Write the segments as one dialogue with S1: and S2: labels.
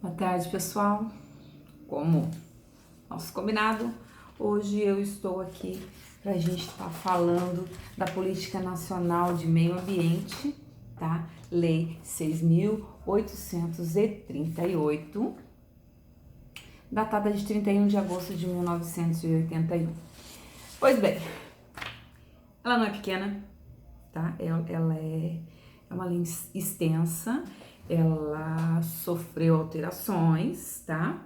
S1: Boa tarde, pessoal. Como nosso combinado, hoje eu estou aqui para a gente estar falando da Política Nacional de Meio Ambiente, tá? Lei 6.838, datada de 31 de agosto de 1981. Pois bem, ela não é pequena, tá? Ela é uma lei extensa, ela sofreu alterações, tá?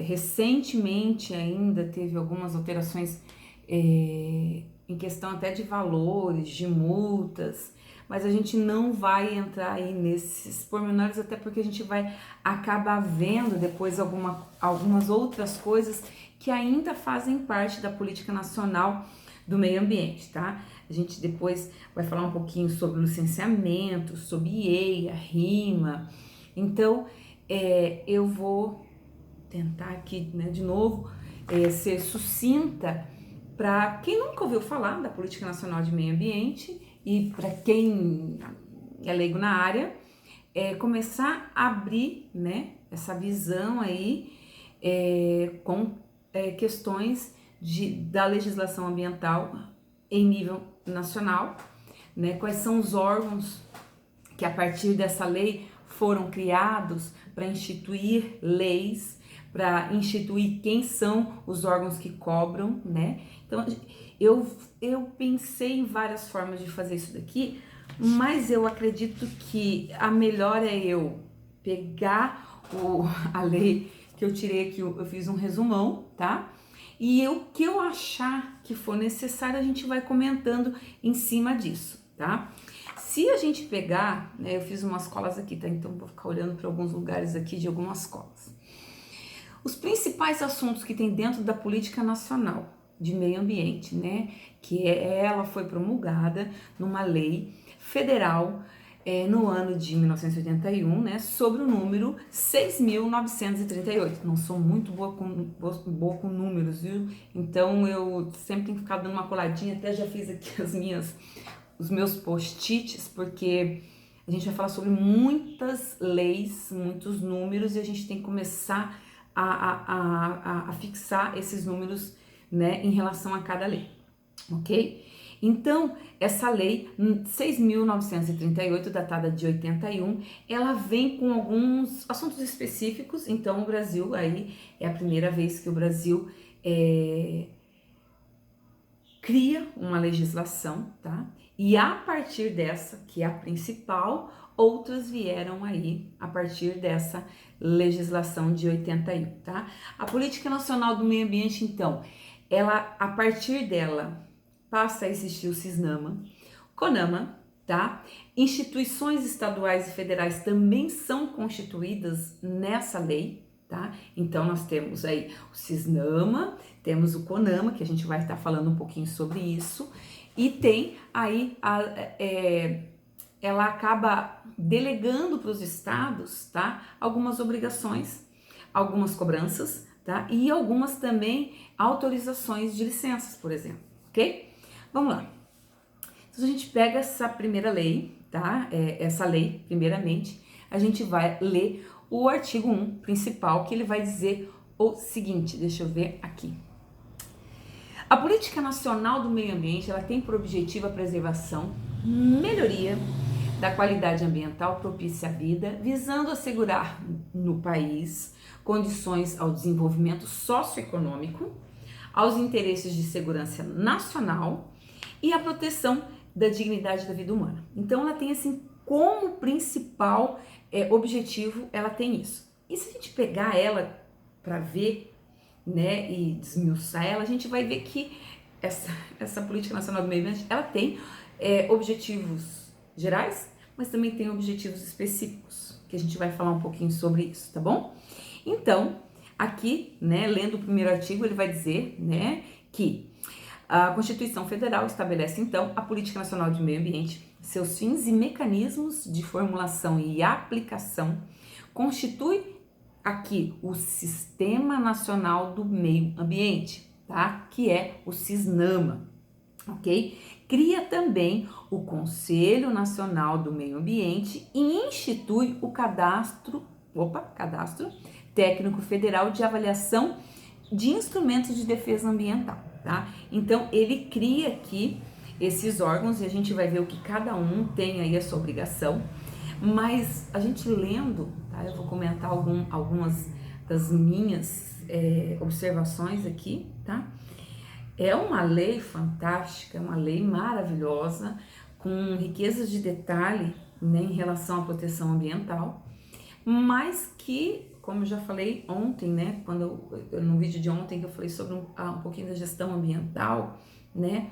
S1: Recentemente ainda teve algumas alterações em questão até de valores, de multas, mas a gente não vai entrar aí nesses pormenores, até porque a gente vai acabar vendo depois algumas outras coisas que ainda fazem parte da política nacional do meio ambiente, tá? A gente depois vai falar um pouquinho sobre o licenciamento, sobre IEA, RIMA. Então, eu vou tentar aqui, né, de novo, ser sucinta para quem nunca ouviu falar da Política Nacional de Meio Ambiente e para quem é leigo na área, começar a abrir, né, essa visão aí com questões da legislação ambiental em nível nacional, né, quais são os órgãos que a partir dessa lei foram criados para instituir leis, para instituir quem são os órgãos que cobram, né? Então, eu pensei em várias formas de fazer isso daqui, mas eu acredito que a melhor é eu pegar a lei que eu tirei aqui, eu fiz um resumão, tá? E o que eu achar que for necessário, a gente vai comentando em cima disso, tá? Se a gente pegar, né, eu fiz umas colas aqui, tá? Então vou ficar olhando para alguns lugares aqui de algumas colas. Os principais assuntos que tem dentro da política nacional de meio ambiente, né? Que ela foi promulgada numa lei federal no ano de 1981, né? Sobre o número 6.938. Não sou muito boa com números, viu? Então eu sempre tenho que ficar dando uma coladinha, até já fiz aqui os meus post-its, porque a gente vai falar sobre muitas leis, muitos números, e a gente tem que começar a fixar esses números, né, em relação a cada lei, ok? Então, essa lei 6.938, datada de 81, ela vem com alguns assuntos específicos. Então, o Brasil, aí é a primeira vez que o Brasil cria uma legislação, tá? E a partir dessa, que é a principal, outras vieram aí a partir dessa legislação de 81, tá? A Política Nacional do Meio Ambiente, então, ela, a partir dela, passa a existir o CISNAMA, CONAMA, tá? Instituições estaduais e federais também são constituídas nessa lei, tá? Então, nós temos aí o CISNAMA, temos o CONAMA, que a gente vai estar falando um pouquinho sobre isso, e tem aí, ela acaba delegando para os estados, tá? Algumas obrigações, algumas cobranças, tá? E algumas também autorizações de licenças, por exemplo, ok? Vamos lá. Então, a gente pega essa primeira lei, tá? Essa lei, primeiramente, a gente vai ler o artigo 1 principal, que ele vai dizer o seguinte, deixa eu ver aqui. A Política Nacional do Meio Ambiente, ela tem por objetivo a preservação, melhoria da qualidade ambiental propícia à vida, visando assegurar no país condições ao desenvolvimento socioeconômico, aos interesses de segurança nacional e à proteção da dignidade da vida humana. Então, ela tem assim como principal objetivo, ela tem isso. E se a gente pegar ela para ver, né, e desmiuçar ela, a gente vai ver que essa Política Nacional do Meio Ambiente, ela tem objetivos gerais, mas também tem objetivos específicos, que a gente vai falar um pouquinho sobre isso, tá bom? Então, aqui, né, lendo o primeiro artigo, ele vai dizer, né, que a Constituição Federal estabelece, então, a Política Nacional de Meio Ambiente, seus fins e mecanismos de formulação e aplicação, constitui aqui o Sistema Nacional do Meio Ambiente, tá? Que é o CISNAMA, ok? Cria também o Conselho Nacional do Meio Ambiente e institui o cadastro Cadastro Técnico Federal de Avaliação de Instrumentos de Defesa Ambiental, tá? Então, ele cria aqui esses órgãos e a gente vai ver o que cada um tem aí a sua obrigação, mas a gente lendo, tá? Eu vou comentar algumas das minhas observações aqui, tá? É uma lei fantástica, é uma lei maravilhosa, com riquezas de detalhe, né, em relação à proteção ambiental, mas que, como eu já falei ontem, né, no vídeo de ontem que eu falei sobre um pouquinho da gestão ambiental, né,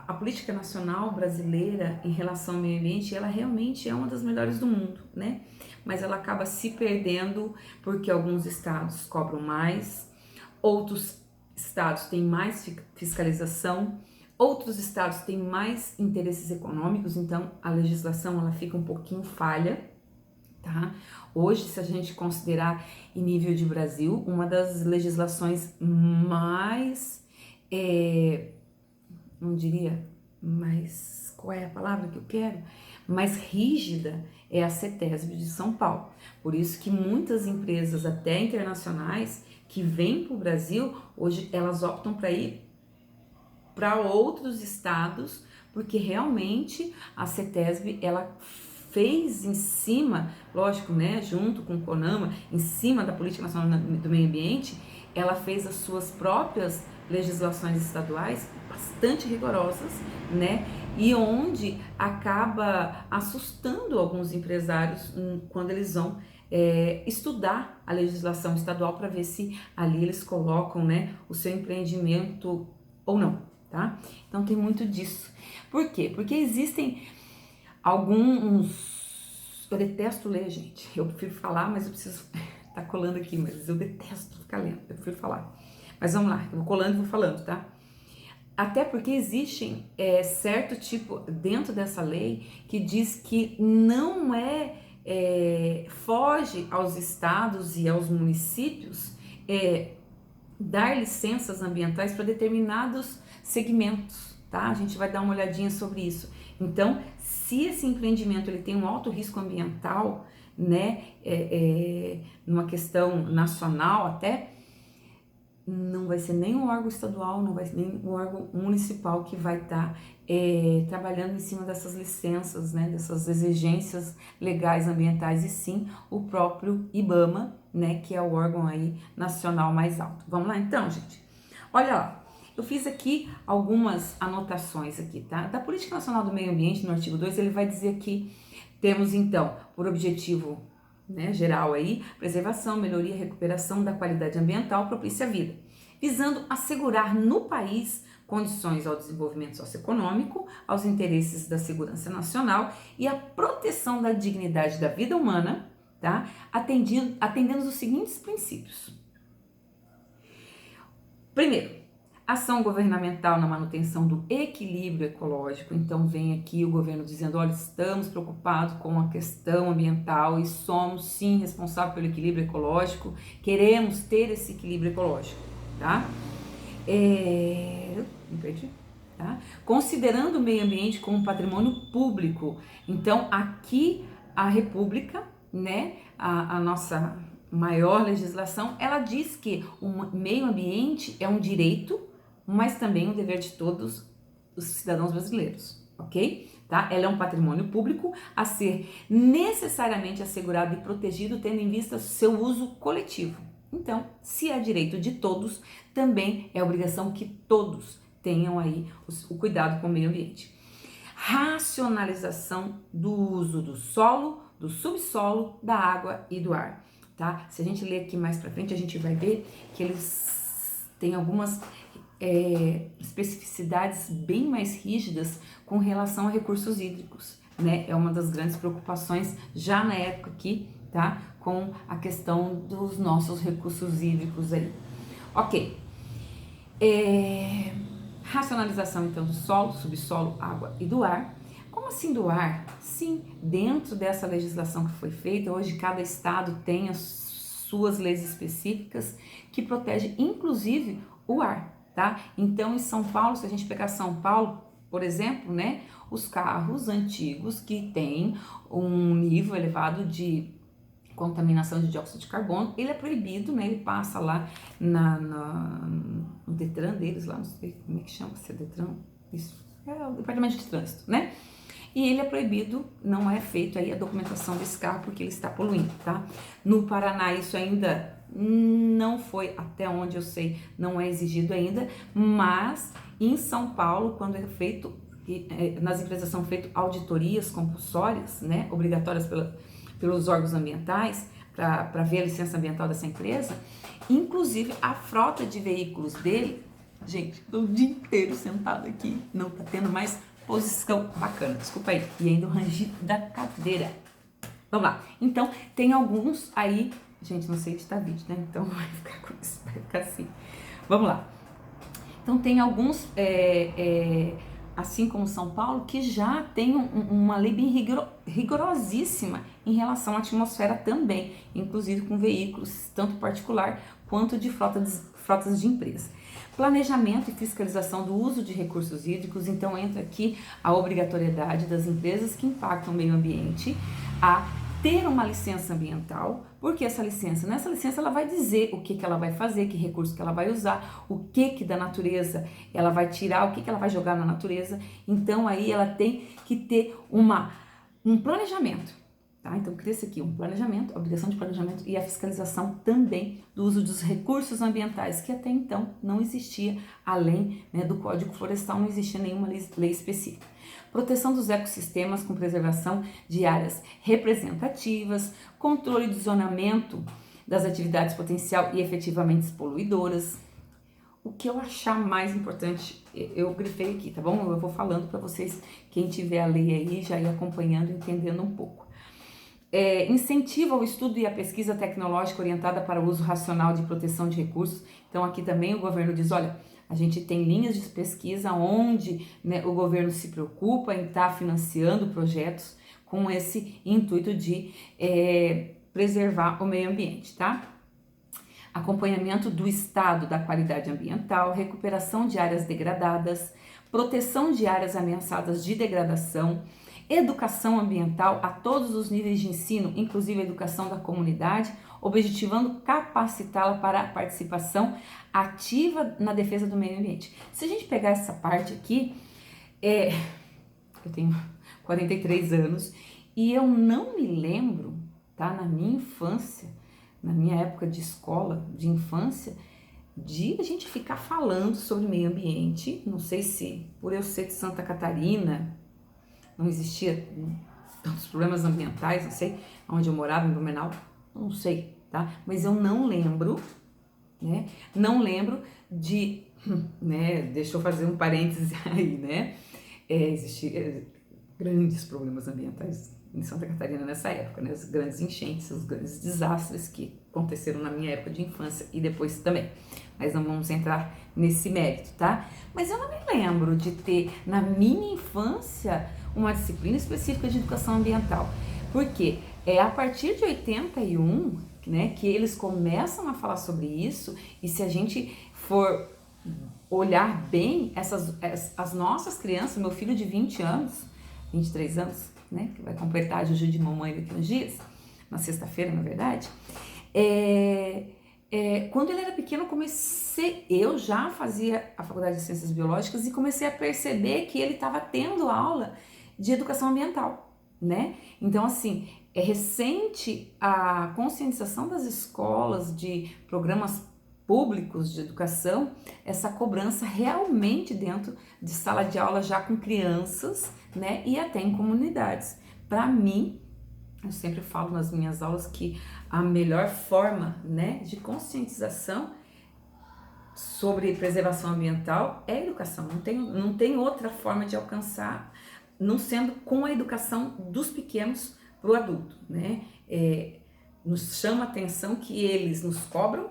S1: a política nacional brasileira em relação ao meio ambiente, ela realmente é uma das melhores do mundo, né, mas ela acaba se perdendo porque alguns estados cobram mais, outros estados têm mais fiscalização, outros estados têm mais interesses econômicos, então a legislação ela fica um pouquinho falha, tá? Hoje, se a gente considerar em nível de Brasil, uma das legislações mais, não diria, mais, qual é a palavra que eu quero? Mais rígida é a CETESB de São Paulo. Por isso que muitas empresas, até internacionais, que vêm para o Brasil, hoje elas optam para ir para outros estados, porque realmente a CETESB, ela fez em cima, lógico, né, junto com o CONAMA, em cima da Política Nacional do Meio Ambiente, ela fez as suas próprias legislações estaduais bastante rigorosas, né, e onde acaba assustando alguns empresários quando eles vão estudar a legislação estadual para ver se ali eles colocam, né, o seu empreendimento ou não, tá? Então tem muito disso. Por quê? Porque existem alguns... Eu detesto ler, gente. Eu prefiro falar, mas eu preciso... Tá colando aqui, mas eu detesto ficar lendo. Eu prefiro falar. Mas vamos lá, eu vou colando e vou falando, tá? Até porque existem certo tipo, dentro dessa lei, que diz que não foge aos estados e aos municípios dar licenças ambientais para determinados segmentos, tá? A gente vai dar uma olhadinha sobre isso. Então, se esse empreendimento ele tem um alto risco ambiental, né, numa questão nacional até, não vai ser nem um órgão estadual, não vai ser nem um órgão municipal que vai estar trabalhando em cima dessas licenças, né, dessas exigências legais ambientais, e sim o próprio IBAMA, né, que é o órgão aí nacional mais alto. Vamos lá então, gente? Olha lá, eu fiz aqui algumas anotações aqui, tá? Da Política Nacional do Meio Ambiente, no artigo 2, ele vai dizer que temos então, por objetivo, né, geral aí, preservação, melhoria e recuperação da qualidade ambiental propícia à vida, visando assegurar no país condições ao desenvolvimento socioeconômico, aos interesses da segurança nacional e à proteção da dignidade da vida humana, tá? Atendendo os seguintes princípios. Primeiro, ação governamental na manutenção do equilíbrio ecológico. Então vem aqui o governo dizendo, olha, estamos preocupados com a questão ambiental e somos sim responsáveis pelo equilíbrio ecológico, queremos ter esse equilíbrio ecológico, tá? Tá? Considerando o meio ambiente como patrimônio público. Então aqui a República, né, a nossa maior legislação, ela diz que o meio ambiente é um direito, mas também um dever de todos os cidadãos brasileiros, ok? Tá? Ela é um patrimônio público a ser necessariamente assegurado e protegido, tendo em vista seu uso coletivo. Então, se é direito de todos, também é obrigação que todos tenham aí o cuidado com o meio ambiente. Racionalização do uso do solo, do subsolo, da água e do ar, tá? Se a gente ler aqui mais pra frente, a gente vai ver que eles têm algumas especificidades bem mais rígidas com relação a recursos hídricos, né? É uma das grandes preocupações já na época aqui, tá? Com a questão dos nossos recursos hídricos aí. Ok. Racionalização então do solo, subsolo, água e do ar. Como assim do ar? Sim, dentro dessa legislação que foi feita, hoje cada estado tem as suas leis específicas que protegem inclusive o ar. Tá? Então, em São Paulo, se a gente pegar São Paulo, por exemplo, né, os carros antigos que têm um nível elevado de contaminação de dióxido de carbono, ele é proibido, né? Ele passa lá no Detran deles, lá, não sei como é que chama, se é Detran, isso, é o Departamento de Trânsito, né? E ele é proibido, não é feito aí a documentação desse carro porque ele está poluindo, tá? No Paraná isso ainda não foi, até onde eu sei, não é exigido ainda, mas em São Paulo, quando é feito, nas empresas são feitas auditorias compulsórias, né, obrigatórias pelos órgãos ambientais, para ver a licença ambiental dessa empresa, inclusive a frota de veículos dele, gente, tô o dia inteiro sentado aqui, não tá tendo mais posição bacana, desculpa aí, e ainda o rangido da cadeira. Vamos lá, então tem alguns aí, gente, não sei editar vídeo, né, então vai ficar assim, vamos lá. Então tem alguns, assim como São Paulo, que já tem uma lei bem rigorosíssima em relação à atmosfera também, inclusive com veículos, tanto particular quanto de frotas de empresa. Planejamento e fiscalização do uso de recursos hídricos, então entra aqui a obrigatoriedade das empresas que impactam o meio ambiente a ter uma licença ambiental, porque nessa licença ela vai dizer o que ela vai fazer, que recurso que ela vai usar, o que da natureza ela vai tirar, o que ela vai jogar na natureza. Então aí ela tem que ter um planejamento, tá? Então cria-se aqui um planejamento, a obrigação de planejamento e a fiscalização também do uso dos recursos ambientais, que até então não existia, além, né, do Código Florestal, não existia nenhuma lei específica. Proteção dos ecossistemas com preservação de áreas representativas, controle de zonamento das atividades potencial e efetivamente poluidoras. O que eu achar mais importante, eu grifei aqui, tá bom? Eu vou falando para vocês, quem tiver a lei aí, já ir acompanhando, entendendo um pouco. Incentiva o estudo e a pesquisa tecnológica orientada para o uso racional de proteção de recursos. Então aqui também o governo diz, olha, a gente tem linhas de pesquisa onde, né, o governo se preocupa em estar financiando projetos com esse intuito de preservar o meio ambiente, tá? Acompanhamento do estado da qualidade ambiental, recuperação de áreas degradadas, proteção de áreas ameaçadas de degradação, educação ambiental a todos os níveis de ensino, inclusive a educação da comunidade, objetivando capacitá-la para a participação ativa na defesa do meio ambiente. Se a gente pegar essa parte aqui, eu tenho 43 anos e eu não me lembro, tá, na minha infância, na minha época de escola, de infância, de a gente ficar falando sobre meio ambiente. Não sei se por eu ser de Santa Catarina, não existia tantos problemas ambientais, não sei, onde eu morava, em Blumenau, não sei, tá? Mas eu não lembro, né? Não lembro de, né? Deixa eu fazer um parêntese aí, né? Existiam grandes problemas ambientais em Santa Catarina nessa época, né? As grandes enchentes, os grandes desastres que aconteceram na minha época de infância e depois também. Mas não vamos entrar nesse mérito, tá? Mas eu não me lembro de ter, na minha infância, uma disciplina específica de educação ambiental. Porque é a partir de 81, né, que eles começam a falar sobre isso, e se a gente for olhar bem, as nossas crianças, meu filho de 20 anos, 23 anos, né, que vai completar a Juju de mamãe daqui uns dias, na sexta-feira, na verdade, quando ele era pequeno, eu já fazia a faculdade de Ciências Biológicas e comecei a perceber que ele estava tendo aula de educação ambiental, né? Então, assim, é recente a conscientização das escolas, de programas públicos de educação, essa cobrança realmente dentro de sala de aula já com crianças, né? E até em comunidades. Para mim, eu sempre falo nas minhas aulas que a melhor forma, né, de conscientização sobre preservação ambiental é a educação. Não tem outra forma de alcançar, não sendo com a educação dos pequenos para o adulto, né? Nos chama a atenção que eles nos cobram,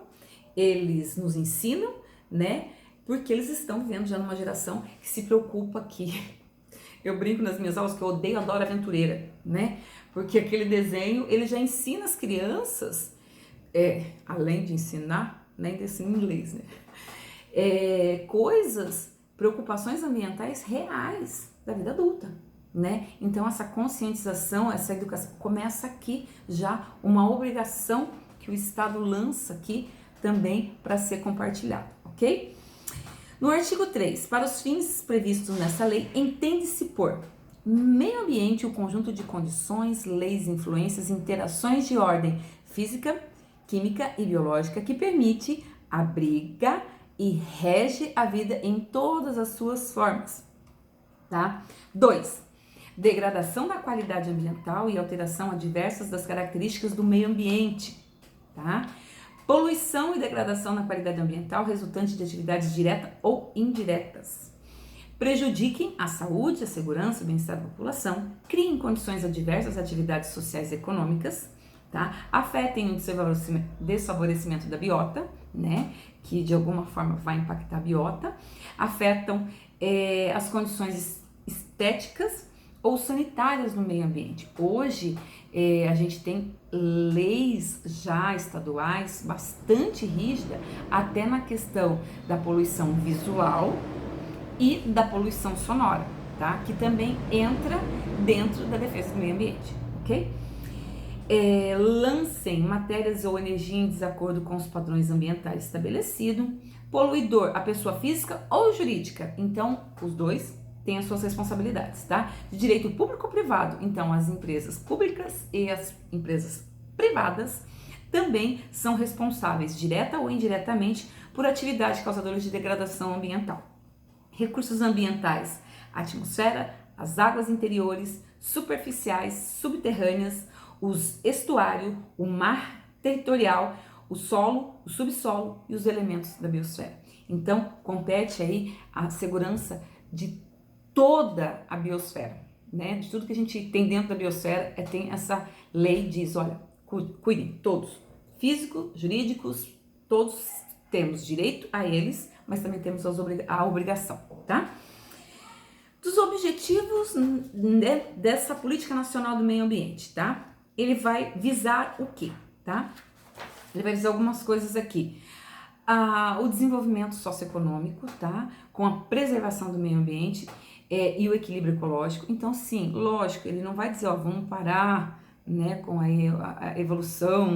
S1: eles nos ensinam, né? Porque eles estão vivendo já numa geração que se preocupa que... Eu brinco nas minhas aulas que eu odeio a Dora Aventureira, né? Porque aquele desenho, ele já ensina as crianças, além de ensinar, né? Ainda ensina inglês, né? Preocupações ambientais reais da vida adulta, né? Então essa conscientização, essa educação começa aqui já uma obrigação que o Estado lança aqui também para ser compartilhado, ok? No artigo 3, para os fins previstos nessa lei, entende-se por meio ambiente o conjunto de condições, leis, influências, interações de ordem física, química e biológica que permite, abriga e rege a vida em todas as suas formas, tá? 2. Degradação da qualidade ambiental e alteração adversas das características do meio ambiente, tá? Poluição e degradação na qualidade ambiental resultante de atividades diretas ou indiretas. Prejudiquem a saúde, a segurança e o bem-estar da população, criem condições adversas às atividades sociais e econômicas, tá? Afetem o desfavorecimento da biota, né? Que de alguma forma vai impactar a biota, afetam as condições estéticas ou sanitárias no meio ambiente. Hoje, a gente tem leis já estaduais bastante rígidas, até na questão da poluição visual e da poluição sonora, tá? Que também entra dentro da defesa do meio ambiente, ok? Lancem matérias ou energia em desacordo com os padrões ambientais estabelecidos. Poluidor, a pessoa física ou jurídica. Então, os dois têm as suas responsabilidades, tá? De direito público ou privado. Então, as empresas públicas e as empresas privadas também são responsáveis, direta ou indiretamente, por atividades causadoras de degradação ambiental. Recursos ambientais, a atmosfera, as águas interiores, superficiais, subterrâneas, os estuários, o mar territorial, o solo, o subsolo e os elementos da biosfera. Então, compete aí a segurança de toda a biosfera, né? De tudo que a gente tem dentro da biosfera, tem essa lei, diz, olha, cuidem, todos, físicos, jurídicos, todos temos direito a eles, mas também temos a obrigação, tá? Dos objetivos, né, dessa Política Nacional do Meio Ambiente, tá? Ele vai visar o quê, tá? Ele vai visar algumas coisas aqui. O desenvolvimento socioeconômico, tá? Com a preservação do meio ambiente e o equilíbrio ecológico. Então, sim, lógico, ele não vai dizer, ó, vamos parar, né, com a evolução.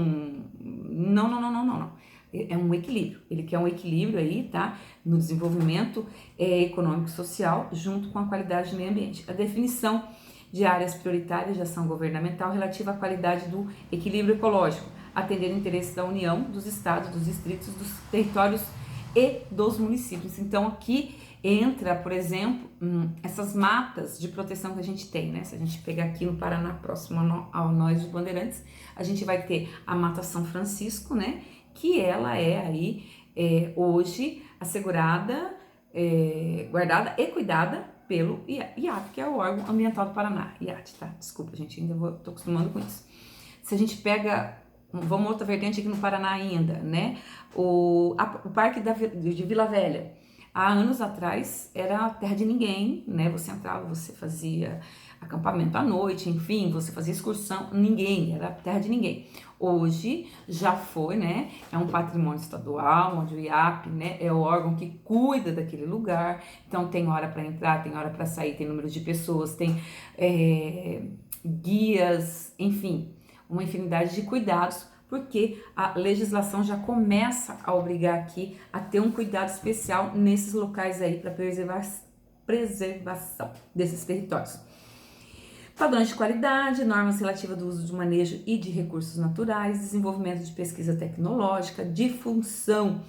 S1: Não. É um equilíbrio. Ele quer um equilíbrio aí, tá? No desenvolvimento econômico e social, junto com a qualidade do meio ambiente. A definição de áreas prioritárias de ação governamental relativa à qualidade do equilíbrio ecológico, atender o interesse da União, dos estados, dos distritos, dos territórios e dos municípios. Então, aqui entra, por exemplo, essas matas de proteção que a gente tem, né? Se a gente pegar aqui no Paraná, próximo ao Nós de Bandeirantes, a gente vai ter a Mata São Francisco, né? Que ela é aí, hoje, assegurada, guardada e cuidada pelo IAT, que é o órgão ambiental do Paraná. IAT, tá? Desculpa, gente, ainda tô acostumando com isso. Se a gente pega, vamos outra vertente aqui no Paraná ainda, né? O Parque de Vila Velha. Há anos atrás era terra de ninguém, né? Você entrava, você fazia acampamento à noite, enfim, você fazia excursão, ninguém, era terra de ninguém. Hoje já foi, né? É um patrimônio estadual, onde o IAP, né, é o órgão que cuida daquele lugar. Então tem hora para entrar, tem hora para sair, tem número de pessoas, tem guias, enfim, uma infinidade de cuidados, porque a legislação já começa a obrigar aqui a ter um cuidado especial nesses locais aí para preservação desses territórios. Padrões de qualidade, normas relativas do uso, do manejo e de recursos naturais, desenvolvimento de pesquisa tecnológica, difusão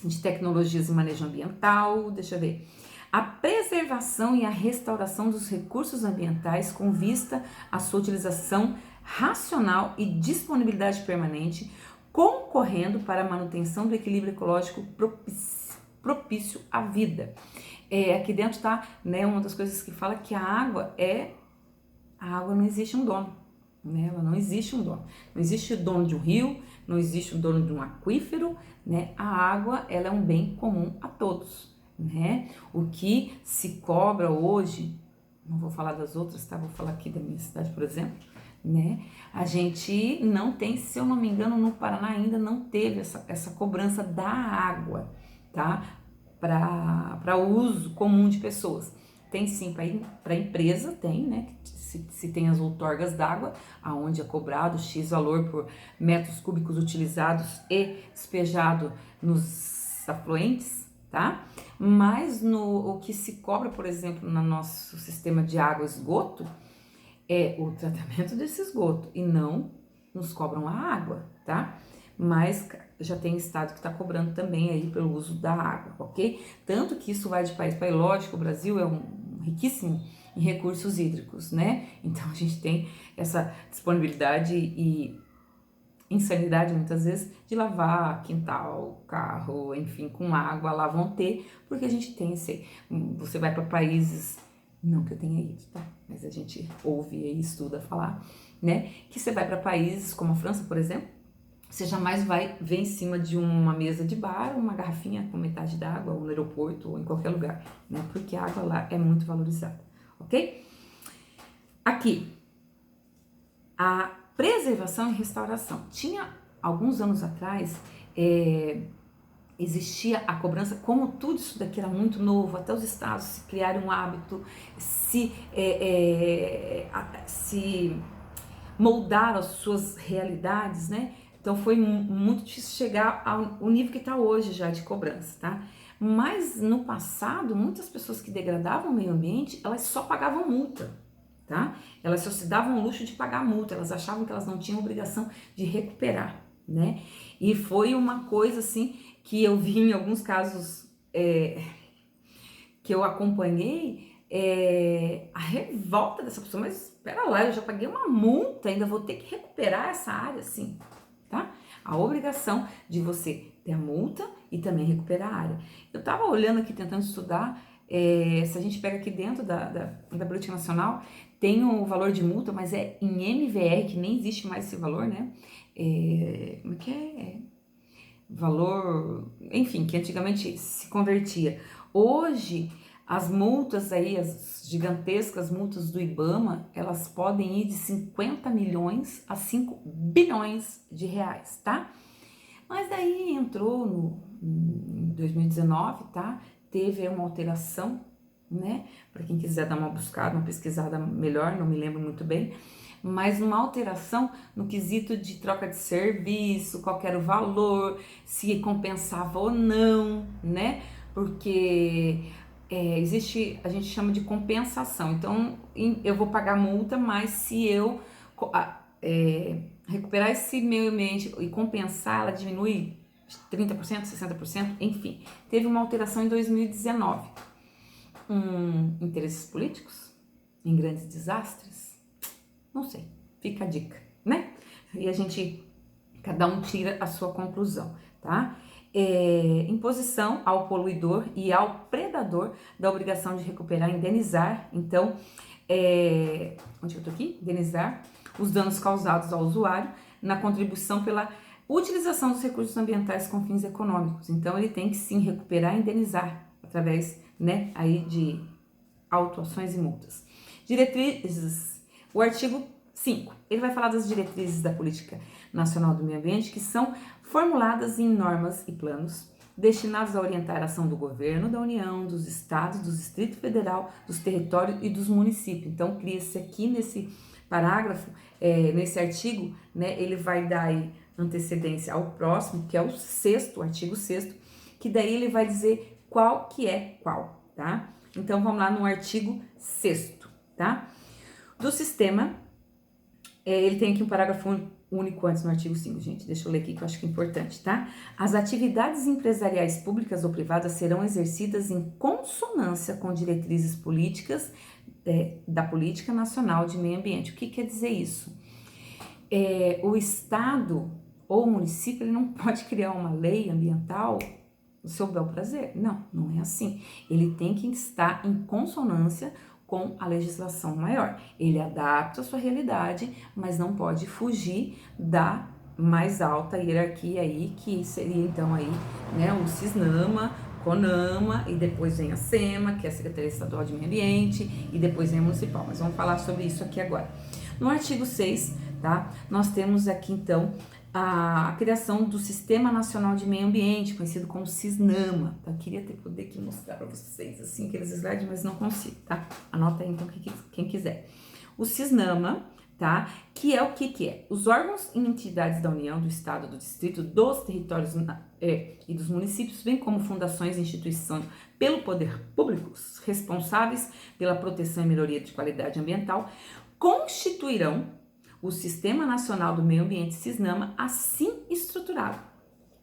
S1: de tecnologias e manejo ambiental, deixa eu ver, a preservação e a restauração dos recursos ambientais com vista à sua utilização racional e disponibilidade permanente, concorrendo para a manutenção do equilíbrio ecológico propício à vida. Aqui dentro está, né, uma das coisas que fala que a água não existe um dono, né? Ela não existe um dono. Não existe o dono de um rio, não existe o dono de um aquífero, né? A água, ela é um bem comum a todos, né? O que se cobra hoje, não vou falar das outras, tá? Vou falar aqui da minha cidade, por exemplo, né? A gente não tem, se eu não me engano, no Paraná ainda não teve essa cobrança da água, tá? Para uso comum de pessoas. tem sim para empresa, tem, né? Se tem as outorgas d'água, aonde é cobrado X valor por metros cúbicos utilizados e despejado nos afluentes, tá? Mas o que se cobra, por exemplo, no nosso sistema de água e esgoto, é o tratamento desse esgoto e não nos cobram a água, tá? Mas já tem estado que está cobrando também aí pelo uso da água, ok? Tanto que isso vai de país para país. Lógico, o Brasil é riquíssimo em recursos hídricos, né? Então a gente tem essa disponibilidade e insanidade muitas vezes de lavar quintal, carro, enfim, com água lá vão ter, porque a gente tem esse. Você vai para países, não que eu tenha ido, tá? Mas a gente ouve e estuda falar, né? Que você vai para países como a França, por exemplo, você jamais vai ver em cima de uma mesa de bar uma garrafinha com metade d'água, ou no aeroporto, ou em qualquer lugar, né? Porque a água lá é muito valorizada, ok? Aqui, a preservação e restauração. Tinha, alguns anos atrás, existia a cobrança, como tudo isso daqui era muito novo, até os estados se criaram um hábito, se moldaram as suas realidades, né? Então foi muito difícil chegar ao nível que está hoje já de cobrança, tá? Mas no passado, muitas pessoas que degradavam o meio ambiente, elas só pagavam multa, tá? Elas só se davam o luxo de pagar multa, elas achavam que elas não tinham obrigação de recuperar, né? E foi uma coisa assim que eu vi em alguns casos que eu acompanhei, a revolta dessa pessoa, mas espera lá, eu já paguei uma multa, ainda vou ter que recuperar essa área, assim, tá? A obrigação de você ter a multa e também recuperar a área. Eu tava olhando aqui, tentando estudar, se a gente pega aqui dentro da Política Nacional, tem o valor de multa, mas é em MVR, que nem existe mais esse valor, né? Como é que é? Valor, enfim, que antigamente se convertia. Hoje, as multas aí, as gigantescas multas do IBAMA, elas podem ir de 50 milhões a 5 bilhões de reais, tá? Mas daí entrou em 2019, tá? Teve uma alteração, né? Para quem quiser dar uma buscada, uma pesquisada melhor, não me lembro muito bem, mas uma alteração no quesito de troca de serviço, qual era o valor, se compensava ou não, né? Porque existe, a gente chama de compensação. Então, eu vou pagar multa, mas se eu recuperar esse meio ambiente e compensar, ela diminui 30%, 60%, enfim. Teve uma alteração em 2019. Interesses políticos em grandes desastres? Não sei, fica a dica, né? E a gente, cada um tira a sua conclusão, tá? Imposição ao poluidor e ao predador da obrigação de recuperar, indenizar. Então, onde eu tô aqui? Indenizar os danos causados ao usuário na contribuição pela utilização dos recursos ambientais com fins econômicos. Então, ele tem que sim recuperar e indenizar através, né, aí de autuações e multas. Diretrizes. O artigo 5, ele vai falar das diretrizes da Política Nacional do Meio Ambiente, que são formuladas em normas e planos destinados a orientar a ação do governo, da União, dos estados, do Distrito Federal, dos territórios e dos municípios. Então, cria-se aqui nesse parágrafo, nesse artigo, né, ele vai dar aí antecedência ao próximo, que é o sexto, o artigo 6º, que daí ele vai dizer qual que é qual, tá? Então, vamos lá no artigo 6º, tá? Do sistema, ele tem aqui um parágrafo único antes no artigo 5, gente, deixa eu ler aqui que eu acho que é importante, tá? As atividades empresariais públicas ou privadas serão exercidas em consonância com diretrizes políticas da Política Nacional de Meio Ambiente. O que quer dizer isso? O Estado ou o município, ele não pode criar uma lei ambiental no seu bel prazer. Não, não é assim. Ele tem que estar em consonância com a legislação maior. Ele adapta a sua realidade, mas não pode fugir da mais alta hierarquia aí, que seria então aí, né, o CISNAMA, CONAMA, e depois vem a SEMA, que é a Secretaria Estadual de Meio Ambiente, e depois vem a Municipal. Mas vamos falar sobre isso aqui agora. No artigo 6, tá, nós temos aqui então a criação do Sistema Nacional de Meio Ambiente, conhecido como SISNAMA. Tá? Queria ter poder aqui mostrar para vocês assim aqueles slides, mas não consigo, tá? Anota aí então quem quiser. O SISNAMA, tá? Que é o que é? Os órgãos e entidades da União, do Estado, do Distrito, dos territórios e dos municípios, bem como fundações e instituições pelo poder público responsáveis pela proteção e melhoria de qualidade ambiental, constituirão o Sistema Nacional do Meio Ambiente, SISNAMA, assim estruturado.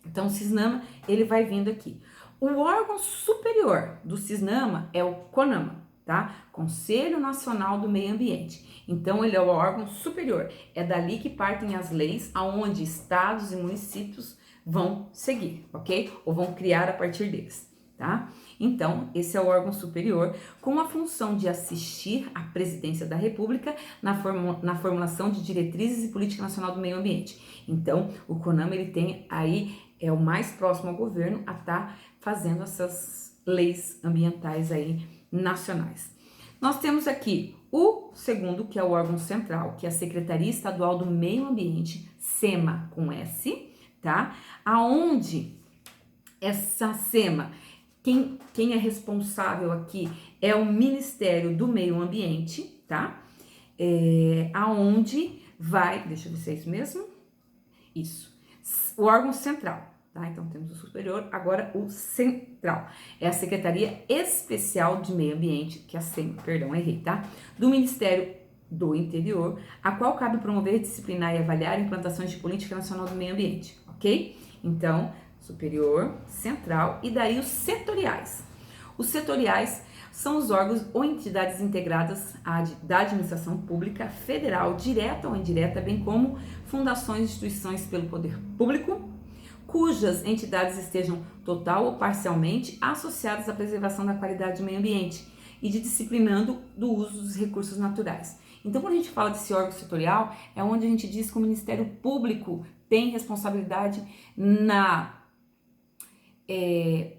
S1: Então, o SISNAMA, ele vai vindo aqui. O órgão superior do SISNAMA é o CONAMA, tá? Conselho Nacional do Meio Ambiente. Então, ele é o órgão superior. É dali que partem as leis aonde estados e municípios vão seguir, ok? Ou vão criar a partir deles, tá? Então, esse é o órgão superior com a função de assistir à presidência da República na formulação de diretrizes e política nacional do meio ambiente. Então, o CONAMA, ele tem aí, é o mais próximo ao governo a estar fazendo essas leis ambientais aí nacionais. Nós temos aqui o segundo, que é o órgão central, que é a Secretaria Estadual do Meio Ambiente, SEMA com S, tá? Aonde essa SEMA, quem é responsável aqui é o Ministério do Meio Ambiente, tá? Aonde vai, deixa eu ver se é isso mesmo, isso, o órgão central, tá? Então temos o superior, agora o central, é a Secretaria Especial de Meio Ambiente, que é a SEMA, perdão, errei, tá? Do Ministério do Interior, a qual cabe promover, disciplinar e avaliar implantações de política nacional do meio ambiente, ok? Então, superior, central e daí os setoriais. Os setoriais são os órgãos ou entidades integradas da administração pública federal, direta ou indireta, bem como fundações e instituições pelo poder público, cujas entidades estejam total ou parcialmente associadas à preservação da qualidade do meio ambiente e de disciplinando do uso dos recursos naturais. Então, quando a gente fala desse órgão setorial, é onde a gente diz que o Ministério Público tem responsabilidade na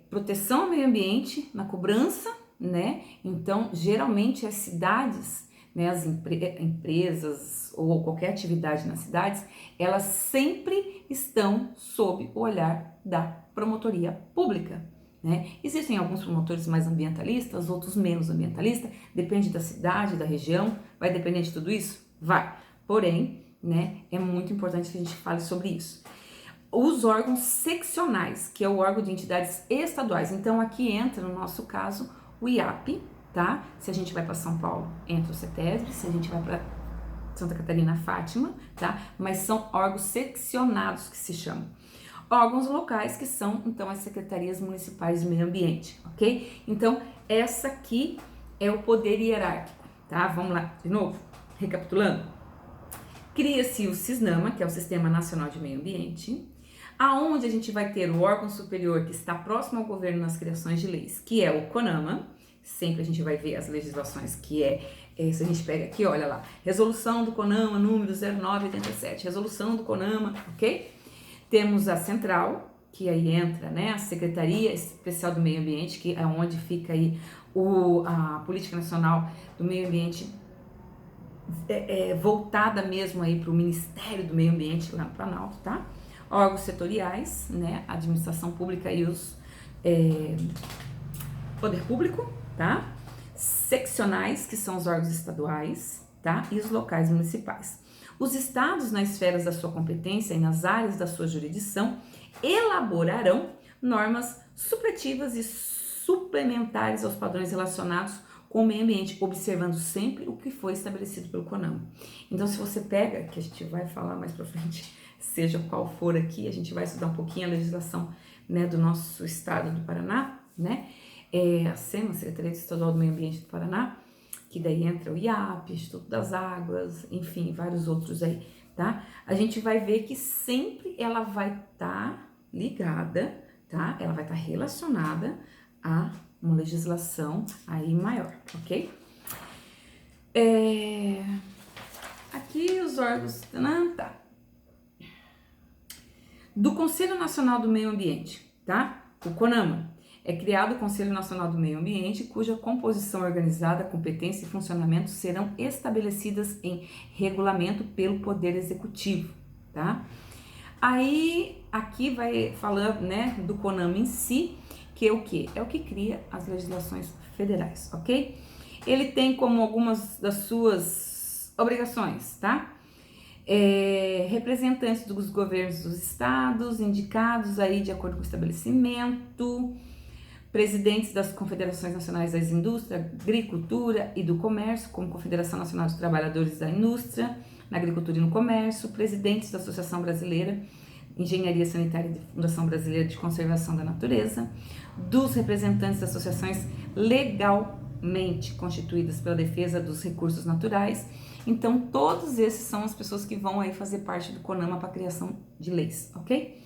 S1: proteção ao meio ambiente, na cobrança, né? Então, geralmente as cidades, né, as empresas ou qualquer atividade nas cidades, elas sempre estão sob o olhar da promotoria pública, né? Existem alguns promotores mais ambientalistas, outros menos ambientalistas, depende da cidade, da região, vai depender de tudo isso? Vai. Porém, né, é muito importante que a gente fale sobre isso. Os órgãos seccionais, que é o órgão de entidades estaduais. Então, aqui entra, no nosso caso, o IAP, tá? Se a gente vai para São Paulo, entra o CETESB. Se a gente vai para Santa Catarina, Fátima, tá? Mas são órgãos seccionados que se chamam. Órgãos locais, que são, então, as secretarias municipais de meio ambiente, ok? Então, essa aqui é o poder hierárquico, tá? Vamos lá, de novo, recapitulando. Cria-se o SISNAMA, que é o Sistema Nacional de Meio Ambiente, aonde a gente vai ter o órgão superior que está próximo ao governo nas criações de leis, que é o CONAMA. Sempre a gente vai ver as legislações que se a gente pega aqui, olha lá, resolução do CONAMA número 0987, resolução do CONAMA, ok? Temos a central, que aí entra, né, a Secretaria Especial do Meio Ambiente, que é onde fica aí a Política Nacional do Meio Ambiente, voltada mesmo aí para o Ministério do Meio Ambiente lá no Planalto, tá? Órgãos setoriais, né, administração pública e os poder público, tá? Seccionais, que são os órgãos estaduais, tá? E os locais municipais. Os estados, nas esferas da sua competência e nas áreas da sua jurisdição, elaborarão normas supletivas e suplementares aos padrões relacionados com o meio ambiente, observando sempre o que foi estabelecido pelo CONAMA. Então, se você pega, que a gente vai falar mais pra frente, seja qual for aqui, a gente vai estudar um pouquinho a legislação, né, do nosso estado do Paraná, né? A SEMA, Secretaria Estadual do Meio Ambiente do Paraná, que daí entra o IAP, Instituto das Águas, enfim, vários outros aí, tá? A gente vai ver que sempre ela vai estar ligada, tá? Ela vai estar relacionada a uma legislação aí maior, ok? Aqui os órgãos, tá? Do Conselho Nacional do Meio Ambiente, tá? O CONAMA. É criado o Conselho Nacional do Meio Ambiente, cuja composição organizada, competência e funcionamento serão estabelecidas em regulamento pelo Poder Executivo, tá? Aí, aqui vai falando, né, do CONAMA em si, que é o quê? É o que cria as legislações federais, ok? Ele tem como algumas das suas obrigações, tá? Representantes dos governos dos estados, indicados aí de acordo com o estabelecimento, presidentes das Confederações Nacionais das Indústrias, Agricultura e do Comércio, como Confederação Nacional dos Trabalhadores da Indústria, na Agricultura e no Comércio, presidentes da Associação Brasileira Engenharia Sanitária e da Fundação Brasileira de Conservação da Natureza, dos representantes das associações legalmente constituídas pela defesa dos recursos naturais. Então, todos esses são as pessoas que vão aí fazer parte do CONAMA para a criação de leis, ok?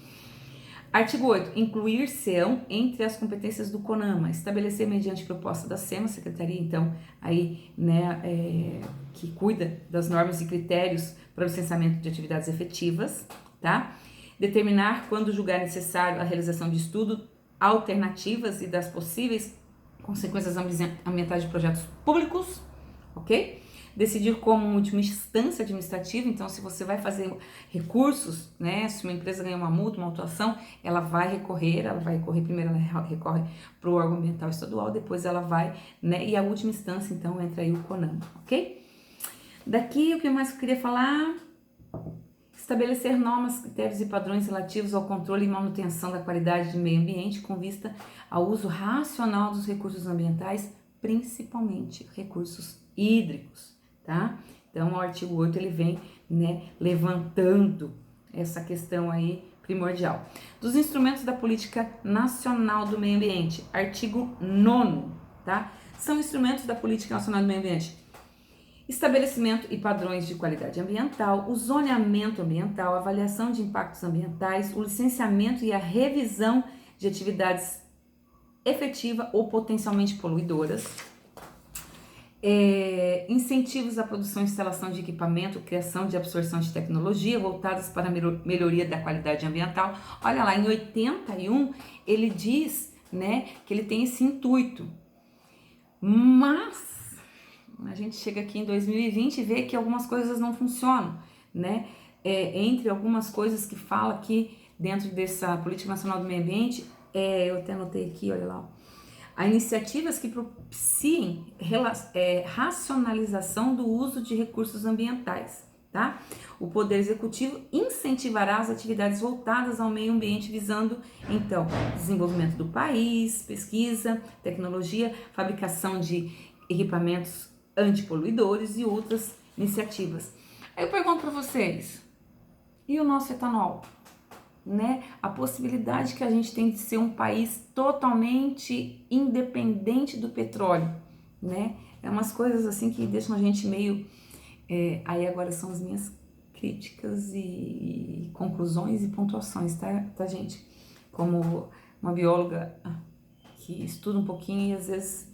S1: Artigo 8. Incluir-se-ão entre as competências do CONAMA, estabelecer mediante proposta da SEMA, secretaria, então, aí, né, que cuida das normas e critérios para o licenciamento de atividades efetivas, tá? Determinar, quando julgar necessário, a realização de estudo alternativas e das possíveis consequências ambientais de projetos públicos, ok? Decidir como última instância administrativa, então se você vai fazer recursos, né, se uma empresa ganha uma multa, uma autuação, ela vai recorrer primeiro ela recorre para o órgão ambiental estadual, depois ela vai, né, e a última instância, então, entra aí o CONAMA, ok? Daqui, o que mais eu queria falar? Estabelecer normas, critérios e padrões relativos ao controle e manutenção da qualidade do meio ambiente com vista ao uso racional dos recursos ambientais, principalmente recursos hídricos, tá? Então, o artigo 8 ele vem, né, levantando essa questão aí primordial. Dos instrumentos da Política Nacional do Meio Ambiente, artigo 9º, tá? São instrumentos da Política Nacional do Meio Ambiente: estabelecimento e padrões de qualidade ambiental, o zoneamento ambiental, a avaliação de impactos ambientais, o licenciamento e a revisão de atividades efetiva ou potencialmente poluidoras, incentivos à produção e instalação de equipamento, criação de absorção de tecnologia voltadas para a melhoria da qualidade ambiental. Olha lá, em 81 ele diz, né, que ele tem esse intuito, mas a gente chega aqui em 2020 e vê que algumas coisas não funcionam, né? Entre algumas coisas que fala aqui dentro dessa Política Nacional do Meio Ambiente, eu até anotei aqui, olha lá, há iniciativas que propiciem racionalização do uso de recursos ambientais, tá? O Poder Executivo incentivará as atividades voltadas ao meio ambiente, visando, então, desenvolvimento do país, pesquisa, tecnologia, fabricação de equipamentos antipoluidores e outras iniciativas. Aí eu pergunto para vocês, e o nosso etanol? Né? A possibilidade que a gente tem de ser um país totalmente independente do petróleo, né? É umas coisas assim que deixam a gente meio... aí agora são as minhas críticas e conclusões e pontuações, tá, gente? Como uma bióloga que estuda um pouquinho e às vezes